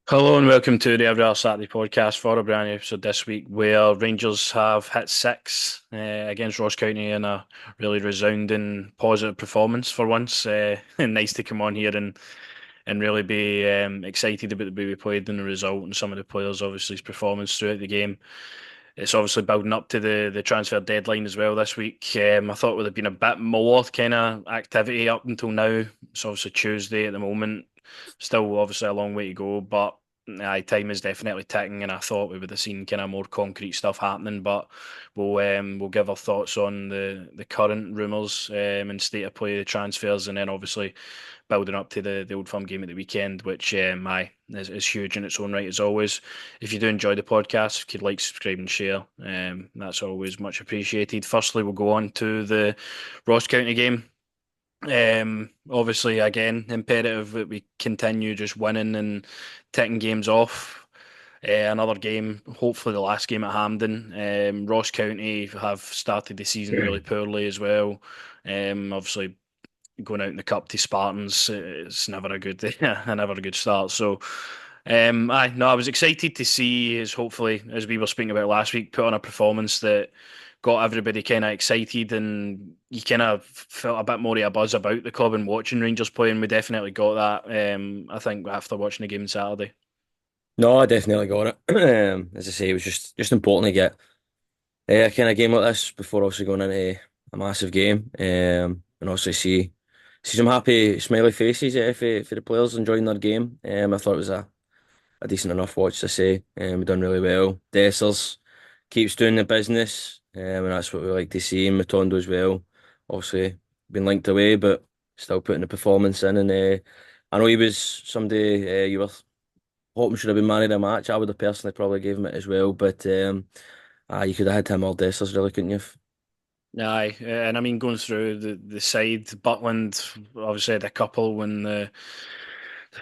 Hello and welcome to the Every Other Saturday podcast for a brand new episode this week where Rangers have hit six against Ross County in a really resounding positive performance for once. And nice to come on here and really be excited about the way we played and the result and some of the players' obviously performance throughout the game. It's obviously building up to the transfer deadline as well this week. I thought would have been a bit more kind of activity up until now. It's obviously Tuesday at the moment. Still obviously a long way to go, but time is definitely ticking, and I thought we would have seen kind of more concrete stuff happening. But we'll give our thoughts on the current rumours and state of play, the transfers, and then obviously building up to the Old Firm game at the weekend, which is huge in its own right as always. If you do enjoy the podcast, if you'd like, subscribe and share, that's always much appreciated. Firstly, we'll go on to the Ross County game. Obviously, again, imperative that we continue just winning and ticking games off. Another game, hopefully the last game at Hampden. Ross County have started the season really poorly as well. Obviously, going out in the cup to Spartans, it's never a good never a good start. So, I was excited to see is hopefully, as we were speaking about last week, put on a performance that got everybody kind of excited and you kind of felt a bit more of a buzz about the club and watching Rangers play, and we definitely got that. I think after watching the game on Saturday. No, I definitely got it. As I say, it was just important to get a kind of game like this before also going into a massive game. And also see some happy, smiley faces for the players enjoying their game. I thought it was a decent enough watch to say. We done really well. Dessers keeps doing the business, and that's what we like to see. And Matondo as well. Obviously, been linked away, but still putting the performance in. And I know he was somebody you were hoping should have been man of the match. I would have personally probably gave him it as well, but you could have had him all Dessers, really, couldn't you? Aye, and I mean going through the side, Butland obviously had a couple when the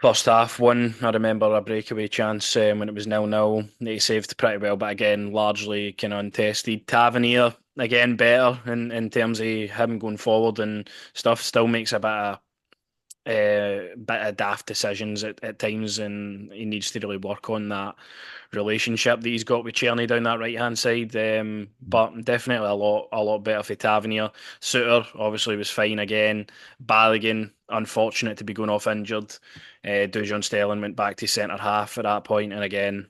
first half. One, I remember a breakaway chance when it was 0-0. He saved pretty well, but again, largely kind of untested. Tavernier, again, better in terms of him going forward and stuff. Still makes bit of daft decisions at times, and he needs to really work on that relationship that he's got with Cherny down that right hand side. But definitely a lot better for Tavernier. Suter obviously was fine again. Balogun, unfortunate to be going off injured. Dujon Sterling went back to centre half at that point, and again.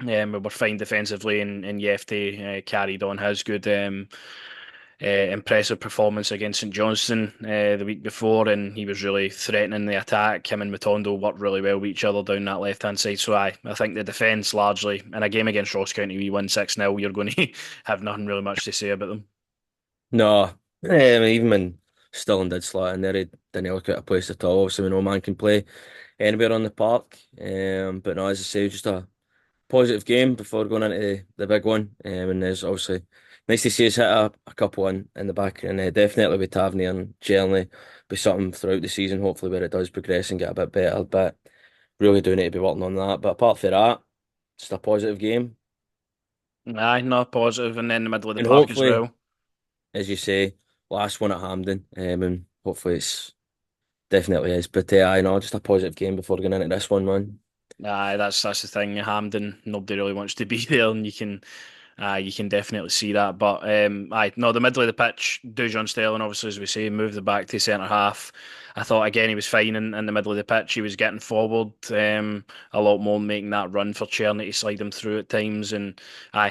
We were fine defensively, and Yefte carried on his good impressive performance against St Johnstone the week before, and he was really threatening the attack. Him and Matondo worked really well with each other down that left hand side. So I think the defence largely in a game against Ross County, we win 6-0. You're going to have nothing really much to say about them. No, even when Stirling did slot in there, he didn't look at a place at all. Obviously, no man can play anywhere on the park. But no, as I say, it was just a positive game before going into the big one. And there's obviously nice to see us hit a couple in the back, and definitely with Tavernier and Generally be something throughout the season, hopefully where it does progress and get a bit better. But really do need to be working on that. But apart from that, just a positive game. Aye, not positive, and then the middle of the And park as hopefully, well. as you say, last one at Hampden. And hopefully it's definitely is. But I know just a positive game before going into this one, man. Aye, that's the thing. Hampden, nobody really wants to be there, and you can definitely see that. But no, the middle of the pitch, Dujon Sterling, obviously, as we say, moved the back to centre half. I thought again he was fine in the middle of the pitch. He was getting forward a lot more, making that run for Czerny to slide him through at times. And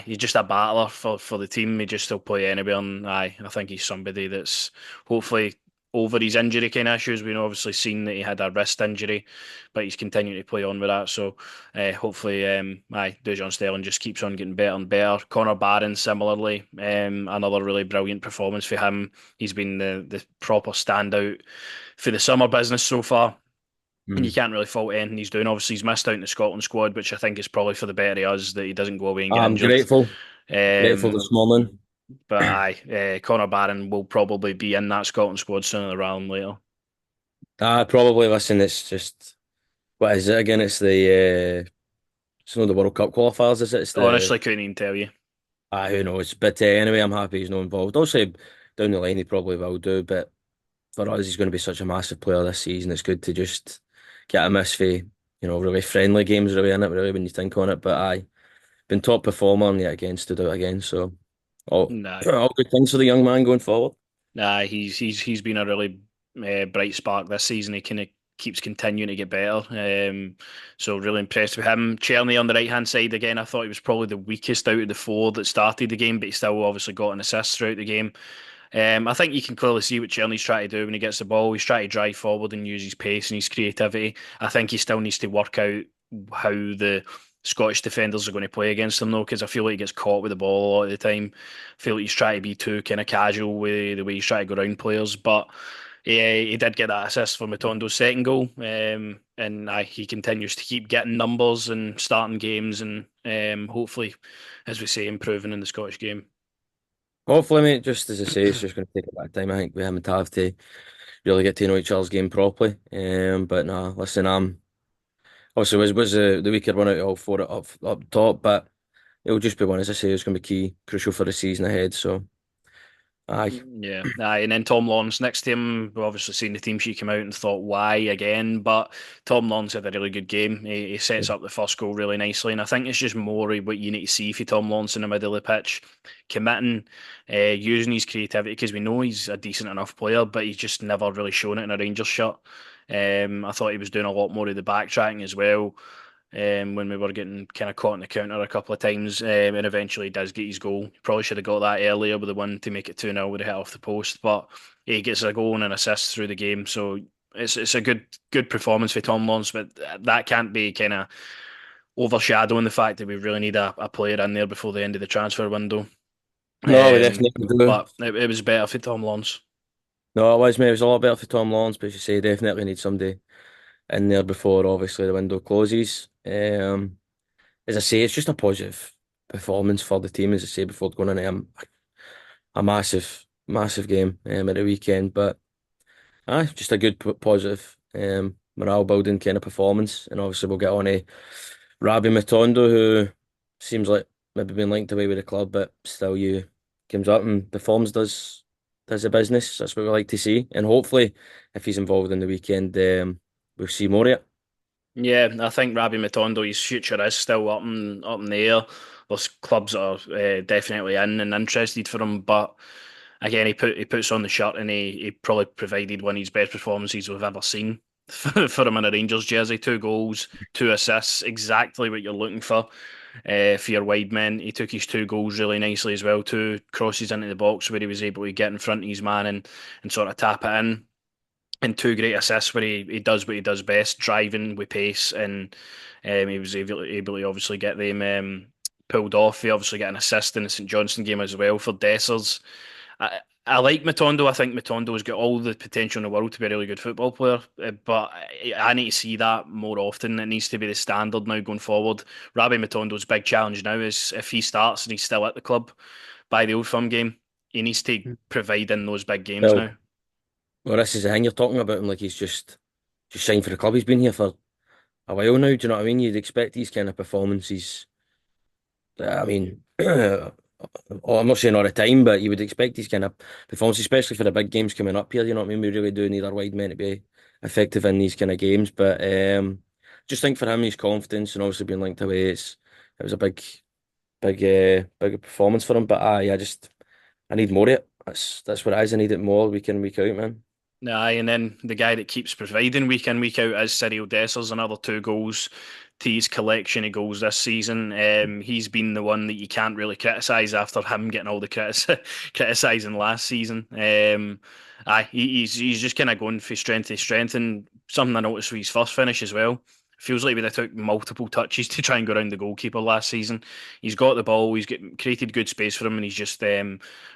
he's just a battler for the team. He just still play anywhere. And I think he's somebody that's hopefully over his injury kind of issues. We've obviously seen that he had a wrist injury, but he's continuing to play on with that. So hopefully, Dujon Sterling just keeps on getting better and better. Connor Barron, similarly, another really brilliant performance for him. He's been the proper standout for the summer business so far. And you Mm. can't really fault anything he's doing. Obviously, he's missed out in the Scotland squad, which I think is probably for the better of us that he doesn't go away and get I'm injured. grateful Um, this morning. but Connor Barron will probably be in that Scotland squad sooner rather than later. Probably listen, it's just what is it again? It's not the World Cup qualifiers, is it? It's the Honestly, couldn't even tell you. who knows? But anyway, I'm happy he's not involved. Also, down the line he probably will do, but for us, he's going to be such a massive player this season. It's good to just get a miss for really friendly games really in it, really when you think on it. But aye, been top performer and yet again stood out again. So all Nah, all good things for the young man going forward. nah, he's been a really bright spark this season. He kind of keeps continuing to get better. So really impressed with him. Cherney on the right hand side again. I thought he was probably the weakest out of the four that started the game, but he still obviously got an assist throughout the game. I think you can clearly see what Cherney's trying to do when he gets the ball. He's trying to drive forward and use his pace and his creativity. I think he still needs to work out how the Scottish defenders are going to play against him, though, because I feel like he gets caught with the ball a lot of the time. I feel like he's trying to be too kind of casual with the way he's trying to go around players. But yeah, he did get that assist for Matondo's second goal, and he continues to keep getting numbers and starting games, and hopefully, as we say, improving in the Scottish game. Hopefully, mate, just as I say, it's just going to take a bit of time. I think we haven't have to really get to know each other's game properly. But no, listen, obviously was the weaker one out of all four up top, but it'll just be one, as I say, it's going to be key, crucial for the season ahead. So, aye. Yeah, aye, and then Tom Lawrence next to him. We've obviously seen the team sheet come out and thought, why again? But Tom Lawrence had a really good game. He sets up the first goal really nicely, and I think it's just more of what you need to see for Tom Lawrence in the middle of the pitch, committing, using his creativity because we know he's a decent enough player, but he's just never really shown it in a Rangers shirt. I thought he was doing a lot more of the backtracking as well when we were getting kind of caught in the counter a couple of times, and eventually does get his goal. Probably should have got that earlier with the one to make it 2-0 with a hit off the post, but he gets a goal and an assist through the game. So it's a good performance for Tom Lawrence, but that can't be kind of overshadowing the fact that we really need a player in there before the end of the transfer window. No, we Um, definitely do. but it was better for Tom Lawrence. No, it was, mate. It was a lot better for Tom Lawrence, but as you say, definitely need somebody in there before obviously the window closes. As I say, it's just a positive performance for the team, as I say, before going into a massive, massive game at the weekend. But just a good positive morale building kind of performance. And obviously we'll get on to Rabbi Matondo, who seems like maybe been linked away with the club, but still you comes up and performs, does the business. That's what we like to see. And hopefully if he's involved in the weekend, we'll see more of it. Yeah, I think Rabbi Matondo, his future is still up in the air. There's clubs that are definitely in and interested for him, but again, he puts on the shirt and he probably provided one of his best performances we've ever seen for him in a Rangers jersey. 2 goals, 2 assists, exactly what you're looking for your wide men. He took his 2 goals really nicely as well. 2 crosses into the box where he was able to get in front of his man and sort of tap it in, and 2 great assists where he does what he does best, driving with pace, and he was able to obviously get them pulled off. He obviously got an assist in the St Johnstone game as well for Dessers. I, I like Matondo. I think Matondo's got all the potential in the world to be a really good football player, but I need to see that more often. It needs to be the standard now going forward. Rabbi Matondo's big challenge now is if he starts and he's still at the club by the Old Firm game, he needs to provide in those big games Well, now. well, this is the thing you're talking about him like he's just signed for the club. He's been here for a while now. Do you know what I mean? You'd expect these kind of performances. I mean, I'm not saying all the time, but you would expect these kind of performances, especially for the big games coming up here. You know what I mean? We really do need our wide men to be effective in these kind of games. But just think for him, his confidence and obviously being linked away, it was a big performance for him. But I need more of it. That's what it is. I need it more week in, week out, man. Aye, and then the guy that keeps providing week in, week out is Cyril Dessers, another 2 goals to his collection of goals this season. He's been the one that you can't really criticise after him getting all the criticising last season. He's just kind of going from strength to strength, and something I noticed with his first finish as well. Feels like we took multiple touches to try and go around the goalkeeper last season. He's got the ball, created good space for him, and he's just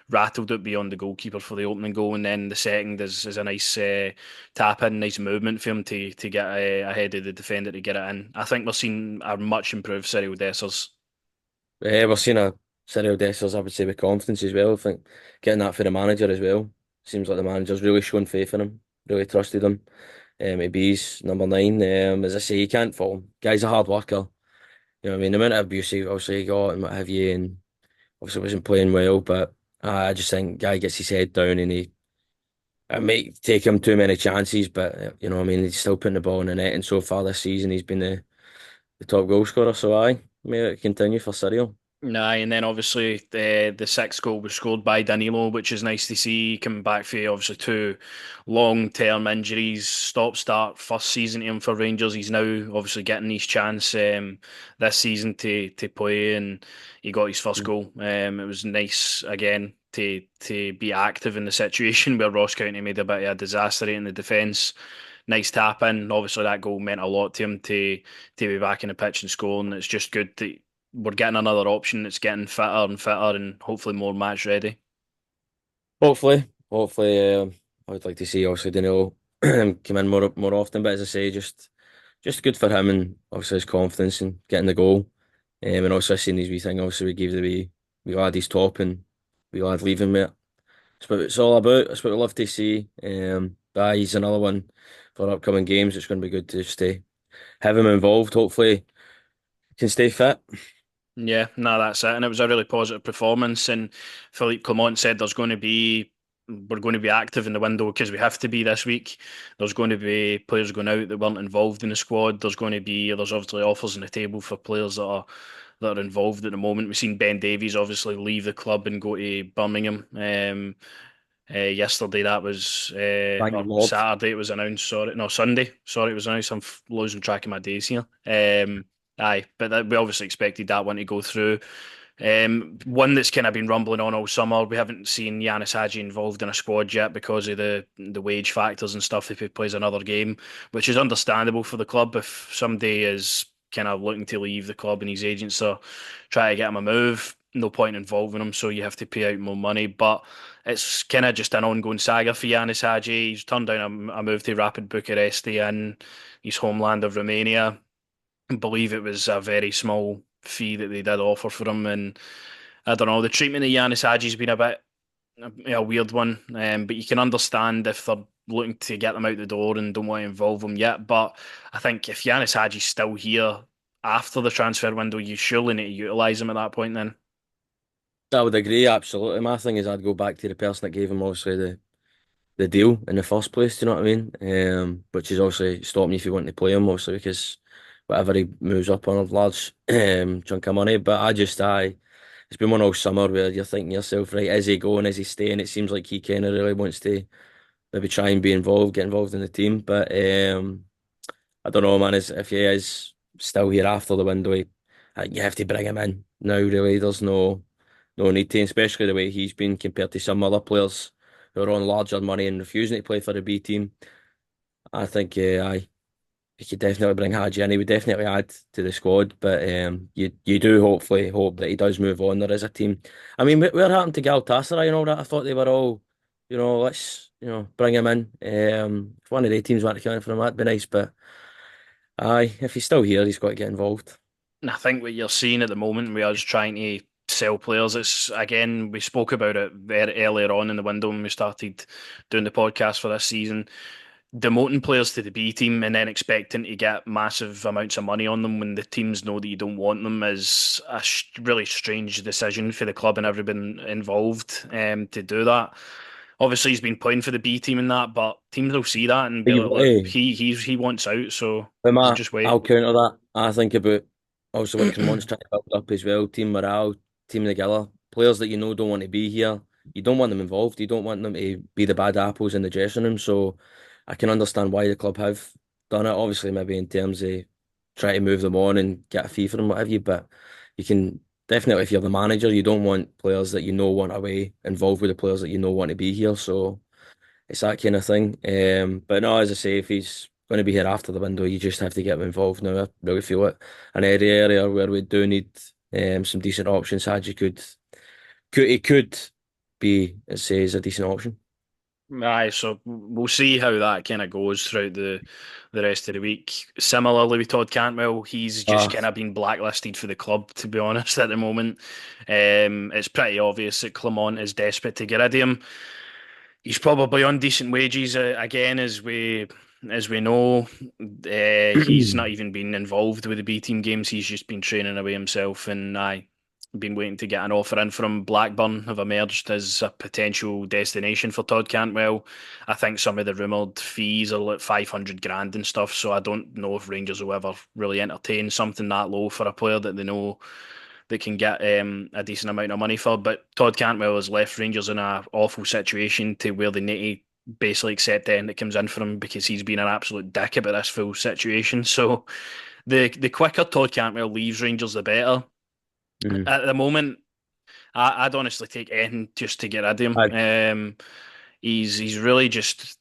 rattled it beyond the goalkeeper for the opening goal, and then the second is a nice tap in, nice movement for him to get ahead of the defender to get it in. I think we're seeing a much improved Cyril Dessers. We're seeing a Cyril Dessers, I would say, with confidence as well. I think getting that for the manager as well. Seems like the manager's really shown faith in him, really trusted him. Maybe he's number 9. As I say, you can't fault him. Guy's a hard worker. You know what I mean? The amount of abuse he obviously got and what have you, and obviously wasn't playing well, but I just think guy gets his head down and it might take him too many chances, but you know, what I mean, he's still putting the ball in the net, and so far this season, he's been the top goal scorer. So aye, may it continue for Cyril. Nah, and then obviously the sixth goal was scored by Danilo, which is nice to see coming back for obviously two long-term injuries, stop-start first season to him for Rangers. He's now obviously getting his chance this season to play, and he got his first goal. It was nice again to be active in the situation where Ross County made a bit of a disaster in the defence. Nice tap in. Obviously, that goal meant a lot to him to be back in the pitch and scoring. It's just good that we're getting another option that's getting fitter and fitter and hopefully more match ready. Hopefully, I would like to see obviously Danilo come in more often. But as I say, just good for him and obviously his confidence in getting the goal. And also I seen his wee thing. Obviously, we gave the wee lad his top and we lad leaving mate. That's what it's all about. That's what we love to see. But he's another one for upcoming games. It's going to be good to stay have him involved. Hopefully, he can stay fit. Yeah, no, that's it. And it was a really positive performance. And Philippe Clement said we're going to be active in the window because we have to be this week. There's going to be players going out that weren't involved in the squad. There's obviously offers on the table for players that are involved at the moment. We've seen Ben Davies obviously leave the club and go to Birmingham. Yesterday that was Thank you, or Lord. Saturday it was announced. Sorry, no, Sunday. Sorry, it was announced. I'm losing track of my days here. Aye, but we obviously expected that one to go through. One that's kind of been rumbling on all summer. We haven't seen Yanis Hadji involved in a squad yet because of the wage factors and stuff. If he plays another game, which is understandable for the club. If somebody is kind of looking to leave the club and his agents are trying to get him a move, no point involving him. So you have to pay out more money. But it's kind of just an ongoing saga for Yanis Hadji. He's turned down a move to Rapid Bucharest in his homeland of Romania. I believe it was a very small fee that they did offer for him, and I don't know. The treatment of Yanis Hadji's been a bit a weird one, but you can understand if they're looking to get them out the door and don't want to involve them yet. But I think if Yanis Hadji's still here after the transfer window, you surely need to utilise him at that point. Then I would agree, absolutely. My thing is I'd go back to the person that gave him obviously the deal in the first place, do you know what I mean? Which is obviously stopping you if you want to play him, obviously, because whatever he moves up on a large chunk of money. But it's been one all summer where you're thinking to yourself, right, is he going, is he staying? It seems like he kind of really wants to maybe try and be involved, get involved in the team. But I don't know, man, if he is still here after the window, you have to bring him in now, really. There's no need to, especially the way he's been compared to some other players who are on larger money and refusing to play for the B team. I think you could definitely bring Hadji in. He would definitely add to the squad, but you do hopefully hope that he does move on. There is a team. I mean, what happened to Galatasaray and all that? I thought they were all, let's bring him in. If one of the teams want to come in for him, that'd be nice. But aye, if he's still here, he's got to get involved. and I think what you're seeing at the moment, we are just trying to sell players. It's again, we spoke about it very earlier on in the window when we started doing the podcast for this season. Demoting players to the B team and then expecting to get massive amounts of money on them when the teams know that you don't want them is a really strange decision for the club and everyone involved to do that. Obviously, he's been playing for the B team and that, but teams will see that and But be you've like, got "Look, to, he wants out, so but you Matt, just wait." I'll counter that. I think about also what Clement's trying to build up as well, team morale, team together. Players that you know don't want to be here. You don't want them involved. You don't want them to be the bad apples in the dressing room. So I can understand why the club have done it. Obviously, maybe in terms of try to move them on and get a fee for them, whatever you. But you can definitely, if you're the manager, you don't want players that you know want away involved with the players that you know want to be here. So it's that kind of thing. But no, as I say, if he's going to be here after the window, you just have to get him involved now. I really feel it. An area where we do need some decent options. Hadji he could be, it says, a decent option. Aye, so we'll see how that kind of goes throughout the rest of the week. Similarly with Todd Cantwell, he's just Uh, kind of been blacklisted for the club, to be honest, at the moment. It's pretty obvious that Clement is desperate to get rid of him. He's probably on decent wages again, as we know. He's not even been involved with the B team games. He's just been training away himself, and aye, been waiting to get an offer in from Blackburn have emerged as a potential destination for Todd Cantwell. I think some of the rumoured fees are like 500 grand and stuff, so I don't know if Rangers will ever really entertain something that low for a player that they know they can get a decent amount of money for. But Todd Cantwell has left Rangers in an awful situation to where they need to basically accept anything that comes in for him because he's been an absolute dick about this full situation. So the quicker Todd Cantwell leaves Rangers, the better. Mm. At the moment, I'd honestly take anything just to get rid of him. I, He's really just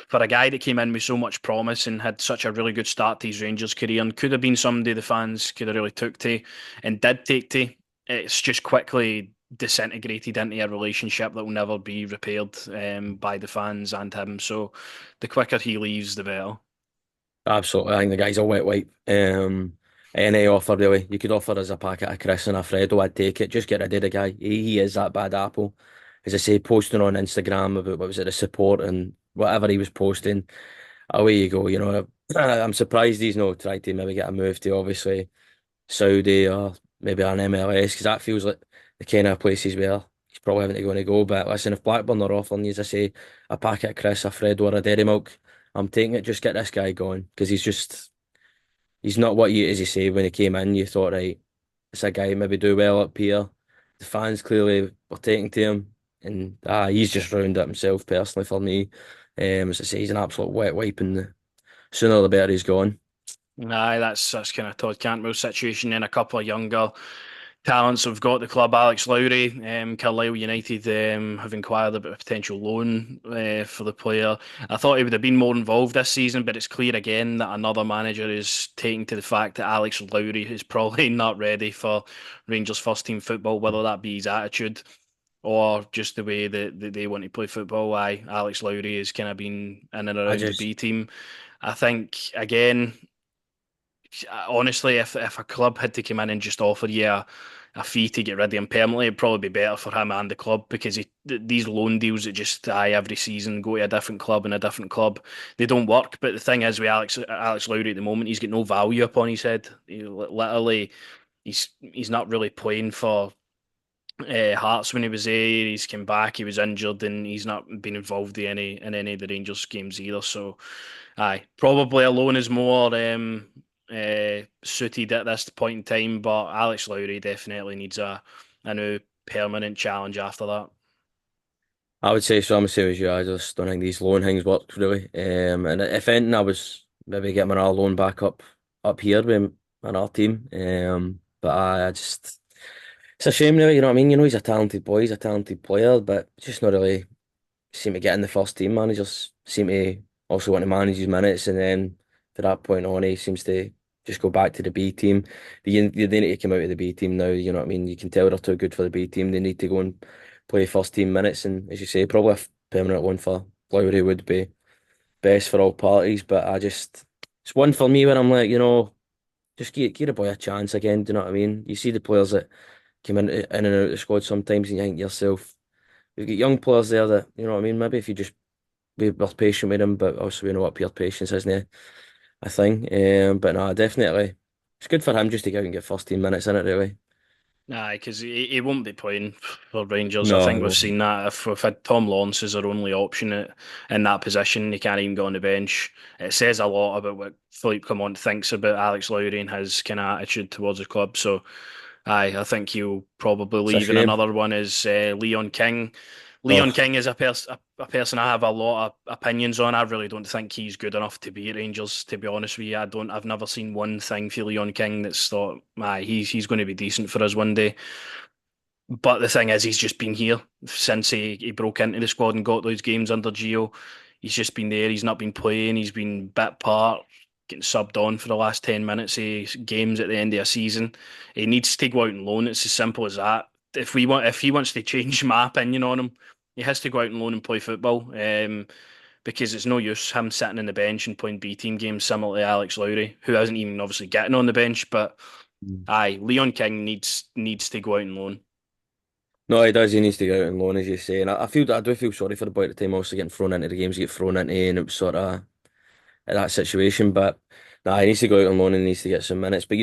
for a guy that came in with so much promise and had such a really good start to his Rangers career and could have been somebody the fans could have really took to and did take to. It's just quickly disintegrated into a relationship that will never be repaired by the fans and him. So the quicker he leaves, the better. Absolutely, I think the guy's a wet wipe. Any offer really, you could offer us a packet of Chris and a Fredo, I'd take it. Just get rid of the guy. He is that bad apple. As I say, posting on Instagram about what was it, the support and whatever he was posting, away you go. I'm surprised he's not tried to maybe get a move to obviously Saudi or maybe an MLS because that feels like the kind of places where he's probably having to go and go. But listen, if Blackburn are offering you, as I say, a packet of Chris, a Fredo, or a Dairy Milk, I'm taking it. Just get this guy going because he's not what you, as you say, when he came in, you thought, right, it's a guy maybe do well up here. The fans clearly were taking to him, and he's just ruined it himself personally for me. As I say, he's an absolute wet wipe, and the sooner the better he's gone. Aye, that's kind of Todd Cantwell's situation. And a couple of younger talents have got the club. Alex Lowry, Carlisle United have inquired about a potential loan for the player. I thought he would have been more involved this season, but it's clear again that another manager is taking to the fact that Alex Lowry is probably not ready for Rangers first team football, whether that be his attitude or just the way that they want to play football. Aye, Alex Lowry has kind of been in and I around the just, B team. I think again, honestly, if a club had to come in and just offer you a fee to get rid of him permanently, it'd probably be better for him and the club because these loan deals that just every season go to a different club and a different club, they don't work. But the thing is with Alex Lowry at the moment, he's got no value upon his head. Literally, he's not really playing for Hearts when he was there. He's come back, he was injured, and he's not been involved in any of the Rangers games either. So, aye, probably alone is more suited at this point in time. But Alex Lowry definitely needs a new permanent challenge after that. I would say so. I'm the same as you. I just don't think these loan things worked really. And if anything, I was maybe getting my loan back up here with our team. But I just. It's a shame, really. You know what I mean? He's a talented boy, he's a talented player, but just not really seem to get in the first team. Managers seem to also want to manage his minutes, and then from that point on, he seems to just go back to the B team. They need to come out of the B team now. You know what I mean? You can tell they're too good for the B team. They need to go and play first team minutes, and as you say, probably a permanent one for Lowry would be best for all parties. But it's one for me where I'm like, just give the boy a chance again. Do you know what I mean? You see the players that come in and out of the squad sometimes, and you think to yourself, we've got young players there that, you know what I mean, maybe if you just be more patient with them, but also we know what pure patience isn't a thing. But no, definitely, it's good for him just to go out and get first team minutes in it, really. Aye, because he won't be playing for Rangers. I No, think we've no. seen that. If we've had Tom Lawrence as our only option in that position, he can't even go on the bench. It says a lot about what Philippe Clement thinks about Alex Lowry and his kind of attitude towards the club. So, aye, I think he'll probably It's a leave. And shame. another one is Leon King. Leon Oh, King is a person I have a lot of opinions on. I really don't think he's good enough to be at Rangers, to be honest with you. I've never seen one thing for Leon King that's thought, he's going to be decent for us one day. But the thing is, he's just been here since he broke into the squad and got those games under Gio. He's just been there. He's not been playing. He's been bit part, getting subbed on for the last 10 minutes of games at the end of a season. He needs to go out and loan. It's as simple as that. If he wants to change my opinion on him, he has to go out and loan and play football. Because it's no use him sitting on the bench and playing B team games similar to Alex Lowry, who isn't even obviously getting on the bench. But aye, Leon King needs to go out and loan. no, he does. He needs to go out and loan, as you say. And I do feel sorry for the boy at the time, also getting thrown into the games, he get thrown into, and it was sort of that situation. But Nah, he needs to go out on loan and needs to get some minutes. But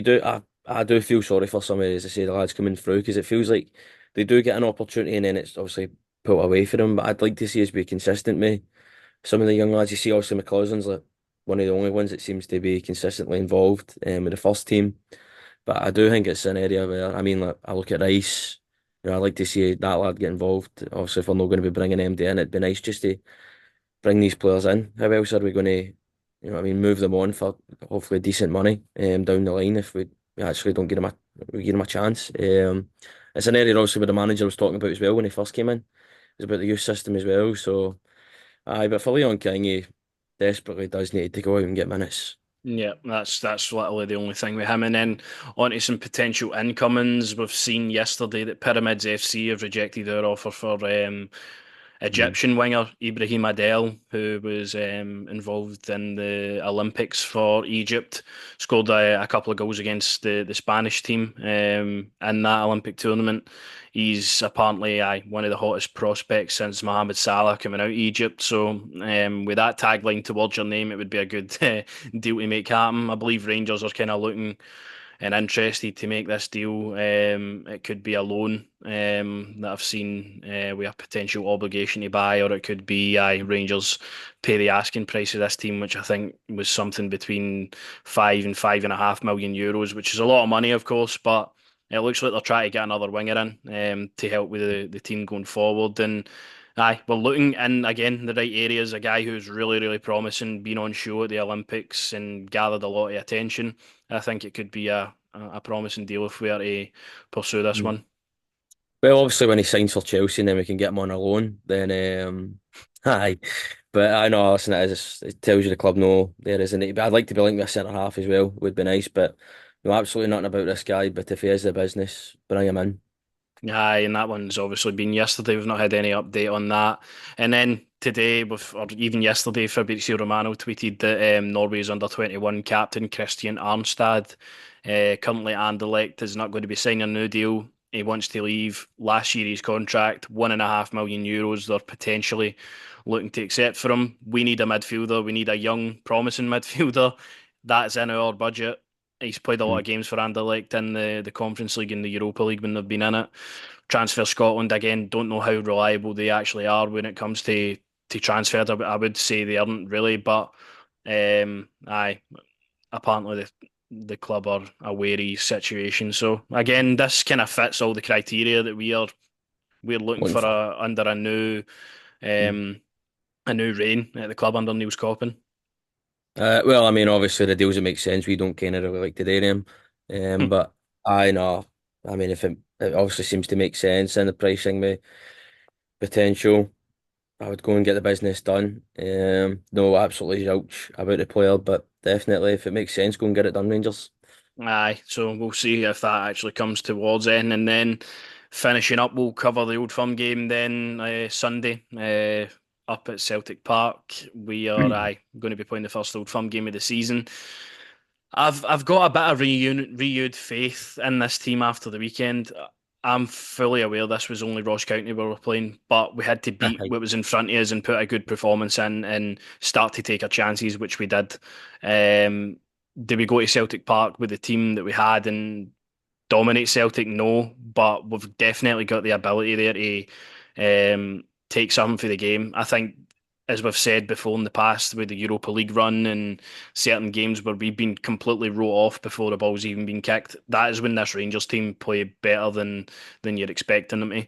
I do feel sorry for some of, as I say, the lads coming through because it feels like they do get an opportunity and then it's obviously put away for them. But I'd like to see us be consistent with some of the young lads. You see, obviously McCausland's like one of the only ones that seems to be consistently involved with the first team. But I do think it's an area where, I mean, like, I look at Rice. I'd like to see that lad get involved. Obviously, if we're not going to be bringing MD in, it'd be nice just to bring these players in. How else are we going to, what I mean, move them on for hopefully decent money down the line if we actually don't give them a chance. It's an area also where the manager was talking about as well when he first came in. It was about the youth system as well. So, aye, but for Leon King, he desperately does need to go out and get minutes. Yeah, that's literally the only thing with him. And then onto some potential incomings. We've seen yesterday that Pyramids FC have rejected their offer for Mm. Egyptian winger Ibrahim Adel, who was involved in the Olympics for Egypt, scored a couple of goals against the Spanish team in that Olympic tournament. He's apparently one of the hottest prospects since Mohamed Salah coming out of Egypt. So with that tagline towards your name, it would be a good deal to make happen. I believe Rangers are kind of looking and interested to make this deal. It could be a loan that I've seen with a potential obligation to buy, or it could be Rangers pay the asking price of this team, which I think was something between 5 and 5.5 million euros, which is a lot of money, of course, but it looks like they're trying to get another winger in to help with the team going forward. And we're looking in again the right areas. A guy who's really, really promising, been on show at the Olympics and gathered a lot of attention. I think it could be a promising deal if we are to pursue this Mm. one. Well, obviously, when he signs for Chelsea, and then we can get him on a loan. Then, aye. But I know, listen, it tells you the club no, there isn't it. But I'd like to be linked with a centre half as well. Would be nice. But no, absolutely nothing about this guy. But if he is the business, bring him in. Aye, and that one's obviously been yesterday. We've not had any update on that. And then today, or even yesterday, Fabrizio Romano tweeted that Norway's under-21 captain Christian Arnstad, currently Anderlecht, is not going to be signing a new deal. He wants to leave. Last year, his contract, 1.5 million euros. They're potentially looking to accept for him. We need a midfielder. We need a young, promising midfielder. That's in our budget. He's played a lot of Mm. games for Anderlecht in the Conference League and the Europa League when they've been in it. Transfer Scotland again, don't know how reliable they actually are when it comes to transfers. I would say they aren't really, but aye, apparently the club are a wary situation. So again, this kind of fits all the criteria that we're looking Looking for for. under Mm. um a new reign at the club under Niels Coppin. Well, I mean, obviously the deals that make sense. We don't kind of really like to do them. But I know. I mean, if it obviously seems to make sense and the pricing may potential. I would go and get the business done. No, absolutely zilch about the player, but definitely if it makes sense, go and get it done, Rangers. Aye, so we'll see if that actually comes towards it. And then finishing up, we'll cover the Old Firm game then Sunday up at Celtic Park. We are going to be playing the first Old Firm game of the season. I've got a bit of renewed faith in this team after the weekend. I'm fully aware this was only Ross County we were playing, but we had to beat Aye. what was in front of us and put a good performance in and start to take our chances, which we did. Um, did we go to Celtic Park with the team that we had and dominate Celtic? No, but we've definitely got the ability there to take something for the game. I think, as we've said before in the past, with the Europa League run and certain games where we've been completely wrote off before the ball's even been kicked, that is when this Rangers team play better than you're expecting them to.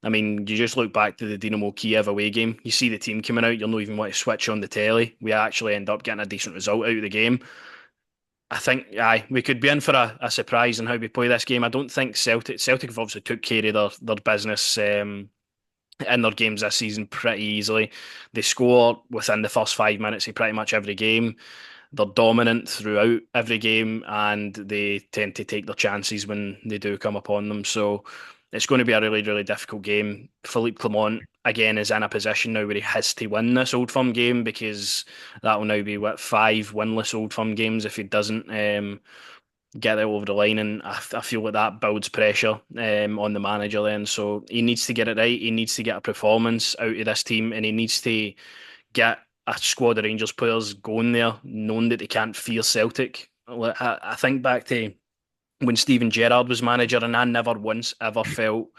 I mean, you just look back to the Dynamo Kiev away game. You see the team coming out, you'll not even want to switch on the telly. We actually end up getting a decent result out of the game. I think, we could be in for a surprise in how we play this game. I don't think Celtic have obviously took care of their business in their games this season pretty easily. They score within the first 5 minutes of pretty much every game. They're dominant throughout every game, and they tend to take their chances when they do come upon them. So it's going to be a really, really difficult game. Philippe Clement again is in a position now where he has to win this Old Firm game because that will now be what 5 winless Old Firm games if he doesn't get it over the line, and I feel like that builds pressure on the manager then. So he needs to get it right. He needs to get a performance out of this team, and he needs to get a squad of Rangers players going there knowing that they can't fear Celtic. I think back to when Steven Gerrard was manager, and I never once ever felt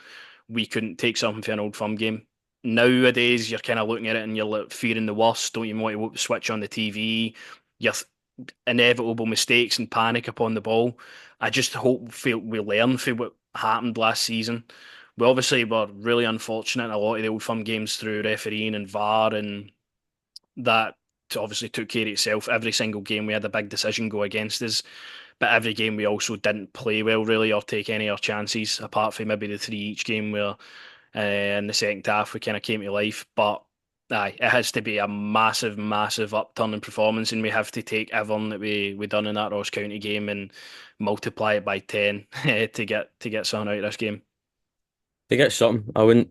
we couldn't take something for an Old Firm game. Nowadays, you're kind of looking at it and you're like fearing the worst. Don't even want to switch on the TV. You're inevitable mistakes and panic upon the ball. I just hope feel we learn from what happened last season. We obviously were really unfortunate in a lot of the Old Firm games through refereeing and VAR, and that obviously took care of itself. Every single game we had a big decision go against us, but every game we also didn't play well really or take any of our chances, apart from maybe the three each game where in the second half we kind of came to life. But aye, it has to be a massive, massive upturn in performance, and we have to take everything that we done in that Ross County game and multiply it by 10 to get something out of this game. To get something, I wouldn't.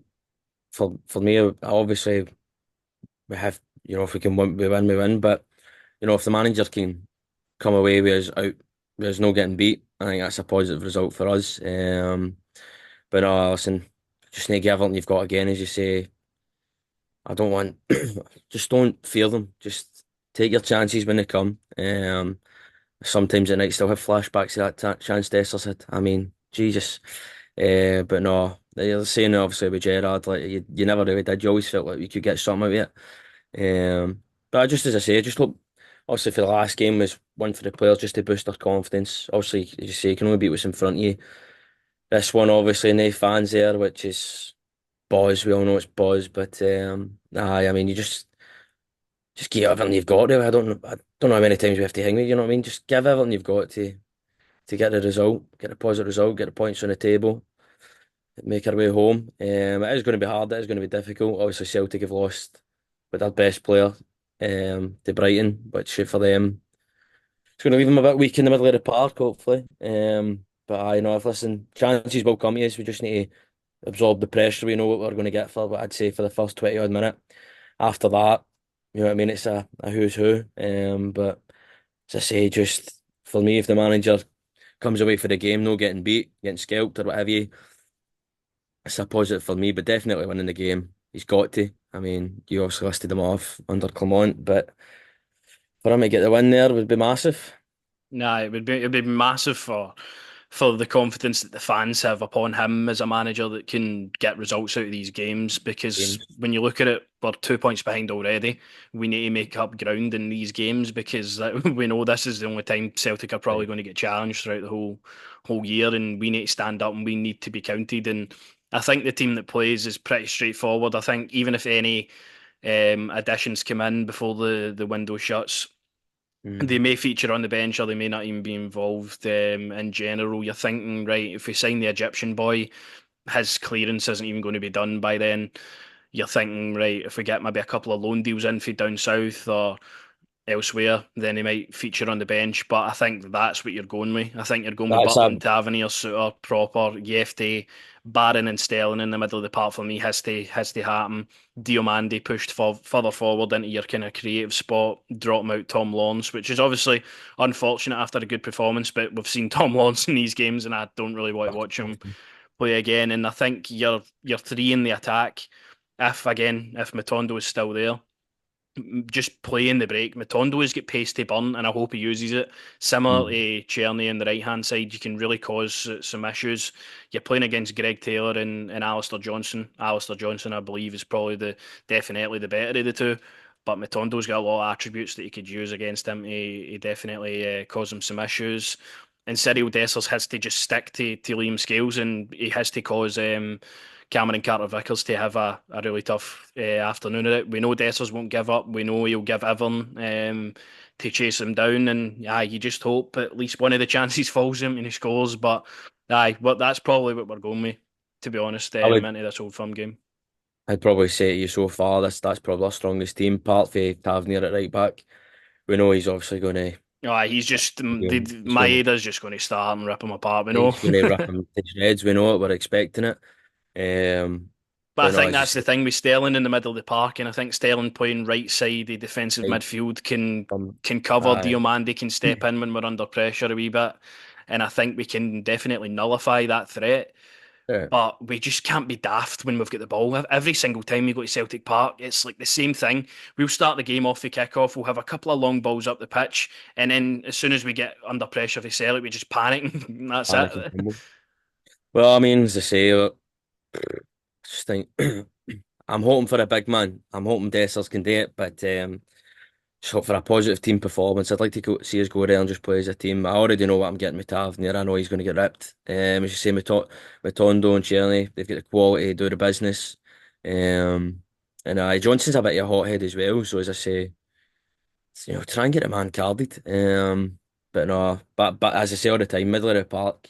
For me, obviously we have, if we can win, we win, we win. But if the manager can come away with us out, with us no getting beat, I think that's a positive result for us. But no, listen, just need to give everything you've got again, as you say. I don't want, just don't fear them. Just take your chances when they come. Sometimes at night still have flashbacks of that chance Dessers had. I mean, Jesus. But no, you're saying obviously with Gerrard, like you never really did. You always felt like you could get something out of it. But just as I say, just hope. Obviously, for the last game was one for the players just to boost their confidence. Obviously, as you say, you can only beat what's in front of you. This one, obviously, no fans there, which is buzz. We all know it's buzz, but aye, I mean, you just give everything you've got there. I don't know how many times we have to hang with. You know what I mean? Just give everything you've got to get the result, get a positive result, get the points on the table, make our way home. It is going to be hard. It is going to be difficult. Obviously, Celtic have lost with their best player to Brighton, which for them it's going to leave them a bit weak in the middle of the park, hopefully. But I know if listen, chances will come to us. We just need to absorb the pressure. We know what we're going to get for what I'd say for the first 20 odd minute. After that, you know what I mean? It's a who's who. But as I say, just for me, if the manager comes away for the game, no getting beat, getting scalped or whatever, it's a positive for me. But definitely winning the game, he's got to. I mean, you obviously listed him off under Clement, but for him to get the win there would be massive. Nah, it'd be massive for the confidence that the fans have upon him as a manager that can get results out of these games. Because Games. when you look at it, we're 2 points behind already. We need to make up ground in these games because we know this is the only time Celtic are probably Right. going to get challenged throughout the whole year, and we need to stand up and we need to be counted. And I think the team that plays is pretty straightforward. I think even if any additions come in before the window shuts, they Mm. may feature on the bench or they may not even be involved in general. You're thinking, right, if we sign the Egyptian boy, his clearance isn't even going to be done by then. You're thinking, right, if we get maybe a couple of loan deals in for down south or elsewhere, then he might feature on the bench. But I think that's what you're going with. I think you're going with That's a Butland, Tavernier, Suter, Proper, Yefte, Barron, and Stelling in the middle of the park for me has to happen. Diomande pushed further forward into your kind of creative spot, drop him out Tom Lawrence, which is obviously unfortunate after a good performance. But we've seen Tom Lawrence in these games, and I don't really want to watch him play again. And I think your three in the attack, if Matondo is still there, just playing the break. Matondo has got pace to burn, and I hope he uses it. Similar mm. to Cherny on the right hand side, you can really cause some issues. You're playing against Greg Taylor and Alistair Johnson. Alistair Johnson, I believe, is probably definitely the better of the two. But Matondo's got a lot of attributes that you could use against him. He definitely cause him some issues. And Cyril Dessers has to just stick to Liam Scales, and he has to cause Cameron Carter Vickers to have a really tough afternoon of it. We know Dessers won't give up. We know he'll give everything to chase him down. And you just hope at least one of the chances falls him and he scores. But well, that's probably what we're going with, to be honest, I would, into this Old Firm game. I'd probably say to you so far, that's probably our strongest team, apart from Tavernier at right back. We know he's obviously going to, He's just he's going to, Maeda's just going to start and rip him apart. We know. he's going to rip him to shreds. We know it. We're expecting it. But I But no, think as you that's the say, thing with Sterling in the middle of the park, and I think Sterling playing right side, the defensive right, midfield can um, can cover. aye, Diomande can step in when we're under pressure a wee bit, and I think we can definitely nullify that threat. Yeah. but we just can't be daft when we've got the ball. Every single time we go to Celtic Park, it's like the same thing. We'll start the game off the kick-off, we'll have a couple of long balls up the pitch, and then as soon as we get under pressure for Celtic, we just panic, and that's Panic and it. crumble. Well, I mean, as I say, just think I'm hoping for a big man. I'm hoping Dessers can do it, but just hope for a positive team performance. I'd like to see us go there and just play as a team. I already know what I'm getting with Tavernier. I know he's going to get ripped. As you say, with Tondo and Shirley, they've got the quality to do the business. And Johnson's a bit of a hothead as well. So as I say, try and get a man carded. But no, but as I say all the time, middle of the park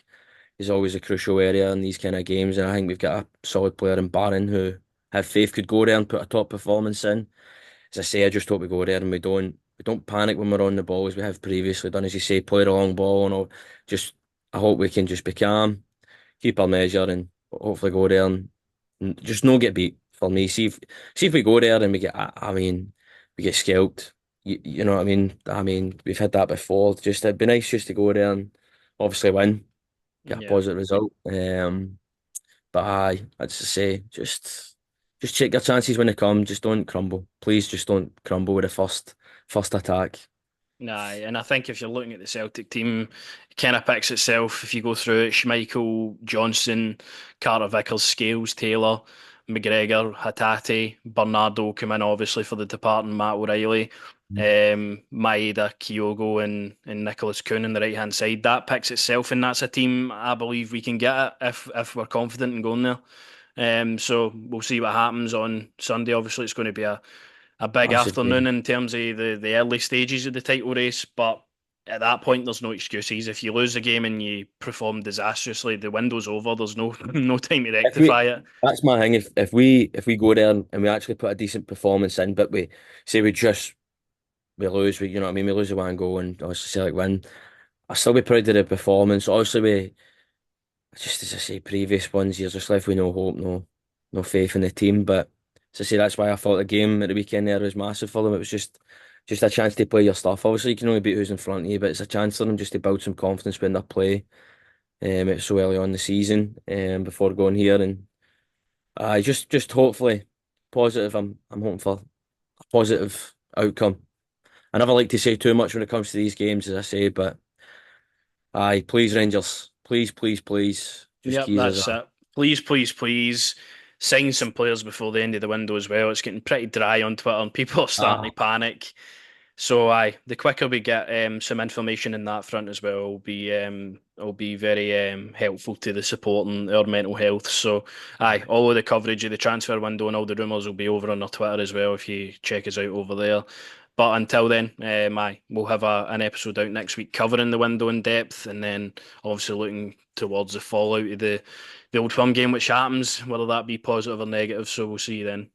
is always a crucial area in these kind of games, and I think we've got a solid player in Barron who have faith could go there and put a top performance in. As I say, I just hope we go there and we don't panic when we're on the ball as we have previously done. As you say, play the long ball and all. Just I hope we can just be calm, keep our measure, and hopefully go there and just not get beat. For me, see if we go there and we get, I mean, we get scalped. You know what I mean? I mean, we've had that before. Just it'd be nice just to go there and obviously win, get a Yeah. positive result. But I'd just say, just check your chances when they come. Just don't crumble. Please, just don't crumble with the first attack. Nah, and I think if you're looking at the Celtic team, it kind of picks itself. If you go through it, Schmeichel, Johnson, Carter Vickers, Scales, Taylor, McGregor, Hatate, Bernardo come in obviously for the departing Matt O'Reilly, Maeda, Kyogo, and Nicholas Kuhn on the right hand side. That picks itself, and that's a team I believe we can get it if we're confident in going there. So we'll see what happens on Sunday. Obviously, it's going to be a big Massive afternoon game. in terms of the early stages of the title race, but at that point, there's no excuses. If you lose the game and you perform disastrously, the window's over. There's no no time to If we, rectify it. that's my thing. If we go there and we actually put a decent performance in, but we say we lose, you know what I mean, we lose the one goal and obviously Celtic win. I'll still be proud of the performance. Obviously, we just as I say, previous ones, you're just left with no hope, no faith in the team. But as I say, that's why I thought the game at the weekend there was massive for them. It was just a chance to play your stuff. Obviously, you can only beat who's in front of you, but it's a chance for them just to build some confidence when they play. It's so early on in the season, before going here, and I just hopefully positive. I'm hoping for a positive outcome. I never like to say too much when it comes to these games, as I say, but aye, please Rangers, please, please, please, just Yep, keys us that's a it. Please, please, please sign some players before the end of the window as well. It's getting pretty dry on Twitter and people are starting to ah, panic. So aye, the quicker we get some information in that front as well will be very helpful to the support and our mental health. So aye, all of the coverage of the transfer window and all the rumours will be over on our Twitter as well if you check us out over there. But until then, aye, we'll have an episode out next week covering the window in depth, and then obviously looking towards the fallout of the Old Firm game, which happens, whether that be positive or negative. So we'll see you then.